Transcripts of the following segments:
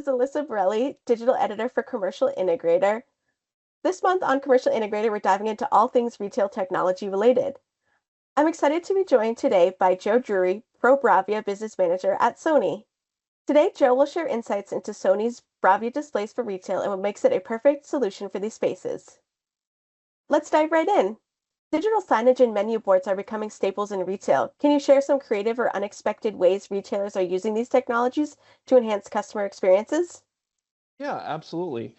is Alyssa Borelli, digital editor for Commercial Integrator. This month on Commercial Integrator, we're diving into all things retail technology related. I'm excited to be joined today by Joe Drury, Pro Bravia Business Manager at Sony. Today, Joe will share insights into Sony's Bravia displays for retail and what makes it a perfect solution for these spaces. Let's dive right in. Digital signage and menu boards are becoming staples in retail. Can you share some creative or unexpected ways retailers are using these technologies to enhance customer experiences? Yeah, absolutely.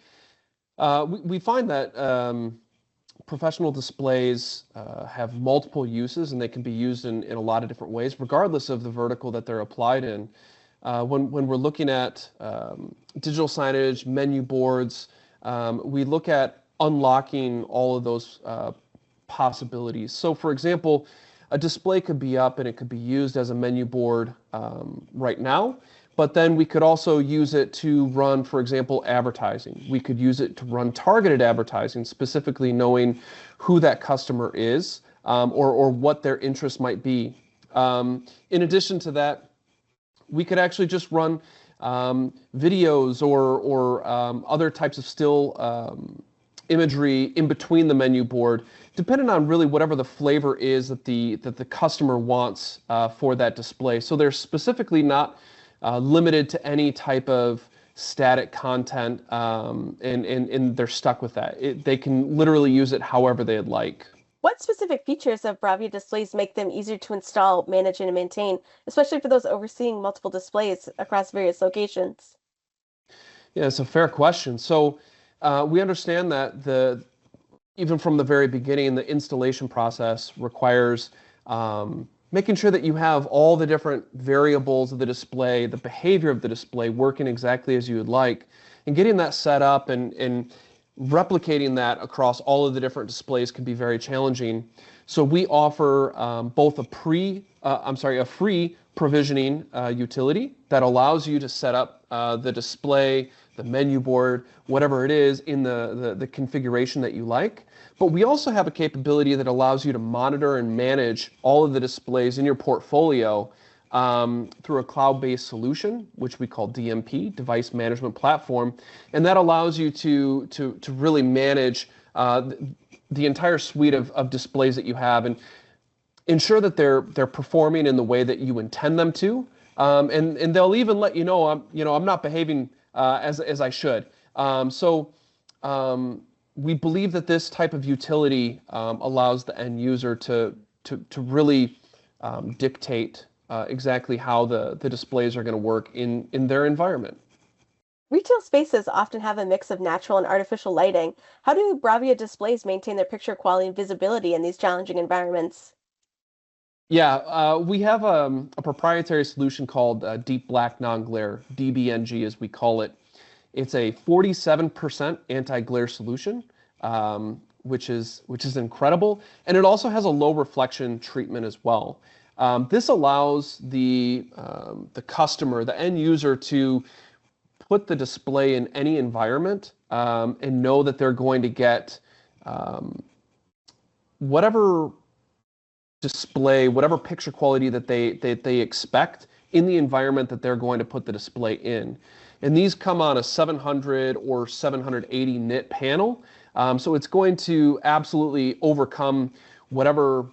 We find that professional displays have multiple uses and they can be used in a lot of different ways, regardless of the vertical that they're applied in. When we're looking at digital signage, menu boards, we look at unlocking all of those possibilities. So, for example, a display could be up and it could be used as a menu board right now. But then we could also use it to run, for example, advertising. We could use it to run targeted advertising, specifically knowing who that customer is or what their interest might be. In addition to that, we could actually just run videos or other types of still imagery in between the menu board, depending on really whatever the flavor is that the customer wants for that display. So they're specifically not limited to any type of static content, and they're stuck with that. They can literally use it however they'd like. What specific features of Bravia displays make them easier to install, manage, and maintain, especially for those overseeing multiple displays across various locations? Yeah, it's a fair question. So we understand that even from the very beginning, the installation process requires making sure that you have all the different variables of the display, the behavior of the display working exactly as you would like, and getting that set up and replicating that across all of the different displays can be very challenging. So we offer both a free provisioning utility that allows you to set up the display, the menu board, whatever it is in the configuration that you like. But we also have a capability that allows you to monitor and manage all of the displays in your portfolio through a cloud-based solution, which we call DMP, Device Management Platform. And that allows you to really manage the entire suite of displays that you have and ensure that they're performing in the way that you intend them to. And they'll even let you know I'm not behaving as I should. We believe that this type of utility allows the end user to really dictate exactly how the displays are going to work in their environment. Retail spaces often have a mix of natural and artificial lighting. How do Bravia displays maintain their picture quality and visibility in these challenging environments? Yeah, we have a proprietary solution called Deep Black Non-Glare, DBNG as we call it. It's a 47% anti-glare solution, which is incredible, and it also has a low reflection treatment as well. This allows the customer, the end user, to put the display in any environment and know that they're going to get whatever display, whatever picture quality that they expect in the environment that they're going to put the display in. And these come on a 700 or 780 nit panel. So it's going to absolutely overcome whatever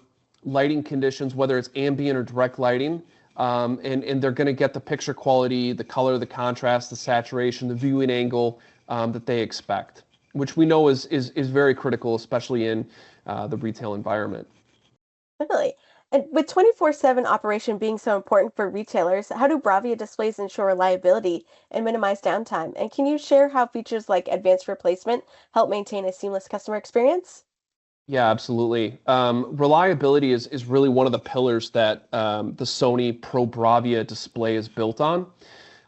lighting conditions, whether it's ambient or direct lighting. And they're going to get the picture quality, the color, the contrast, the saturation, the viewing angle that they expect, which we know is very critical, especially in the retail environment. Really? And with 24/7 operation being so important for retailers, how do Bravia displays ensure reliability and minimize downtime? And can you share how features like advanced replacement help maintain a seamless customer experience? Yeah, absolutely. Reliability is really one of the pillars that the Sony Pro Bravia display is built on.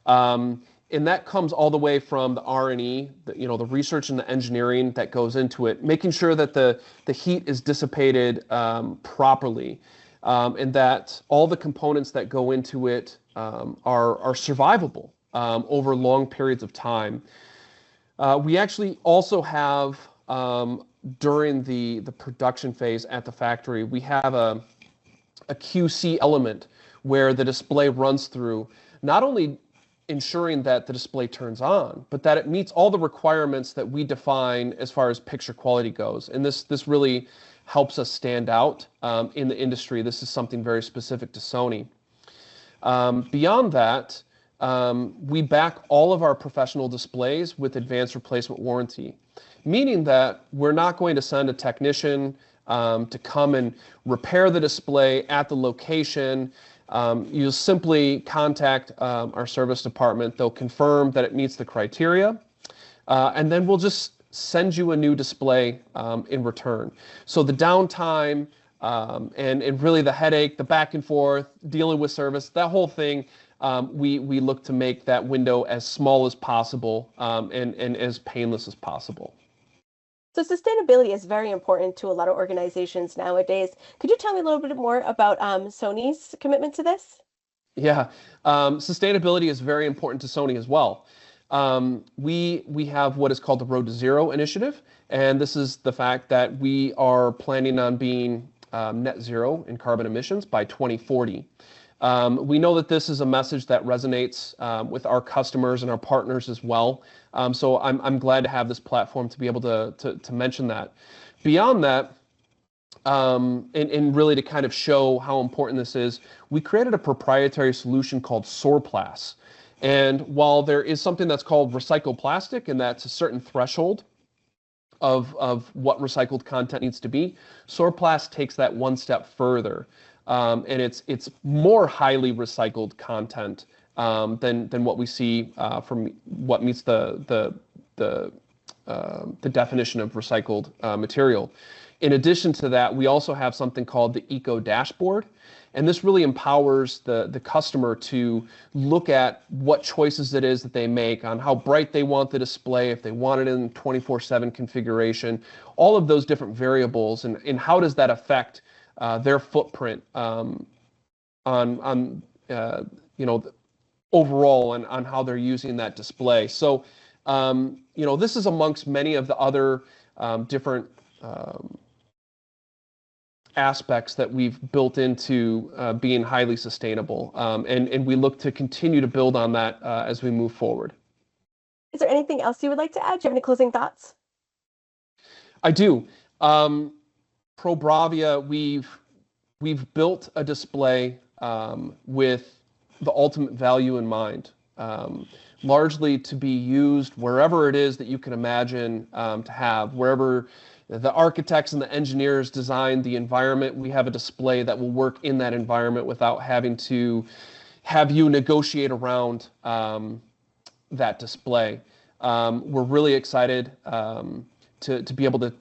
And that comes all the way from the R&E, the research and the engineering that goes into it, making sure that the heat is dissipated properly, and that all the components that go into it are survivable over long periods of time. We actually also have, during the production phase at the factory, we have a QC element where the display runs through. Not only ensuring that the display turns on, but that it meets all the requirements that we define as far as picture quality goes. And this really helps us stand out in the industry. This is something very specific to Sony. Beyond that, we back all of our professional displays with advanced replacement warranty, meaning that we're not going to send a technician to come and repair the display at the location. You'll simply contact our service department. They'll confirm that it meets the criteria, and then we'll just send you a new display in return. So the downtime and really the headache, the back and forth, dealing with service, that whole thing, we look to make that window as small as possible and as painless as possible. So sustainability is very important to a lot of organizations nowadays. Could you tell me a little bit more about Sony's commitment to this? Yeah, sustainability is very important to Sony as well. We have what is called the Road to Zero initiative, and this is the fact that we are planning on being net zero in carbon emissions by 2040. We know that this is a message that resonates with our customers and our partners as well. So I'm glad to have this platform to be able to mention that. Beyond that, and really to kind of show how important this is, we created a proprietary solution called Sorplast. And while there is something that's called recycled plastic, and that's a certain threshold of what recycled content needs to be, Sorplast takes that one step further. And it's more highly recycled content than what we see from what meets the definition of recycled material. In addition to that, we also have something called the Eco Dashboard, and this really empowers the customer to look at what choices it is that they make, on how bright they want the display, if they want it in 24/7 configuration, all of those different variables, and how does that affect their footprint on overall on how they're using that display. So this is amongst many of the other different aspects that we've built into being highly sustainable, and we look to continue to build on that as we move forward. Is there anything else you would like to add? Do you have any closing thoughts? I do. Pro Bravia, we've built a display with the ultimate value in mind, largely to be used wherever it is that you can imagine to have, wherever the architects and the engineers designed the environment. We have a display that will work in that environment without having to have you negotiate around that display. We're really excited to be able to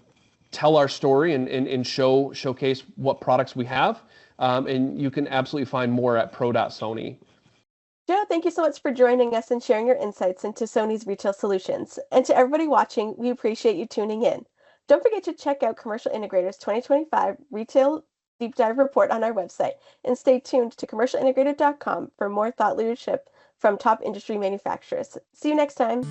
tell our story and showcase what products we have. And you can absolutely find more at pro.sony. Joe, thank you so much for joining us and sharing your insights into Sony's retail solutions. And to everybody watching, we appreciate you tuning in. Don't forget to check out Commercial Integrator's 2025 Retail Deep Dive Report on our website, and stay tuned to commercialintegrator.com for more thought leadership from top industry manufacturers. See you next time.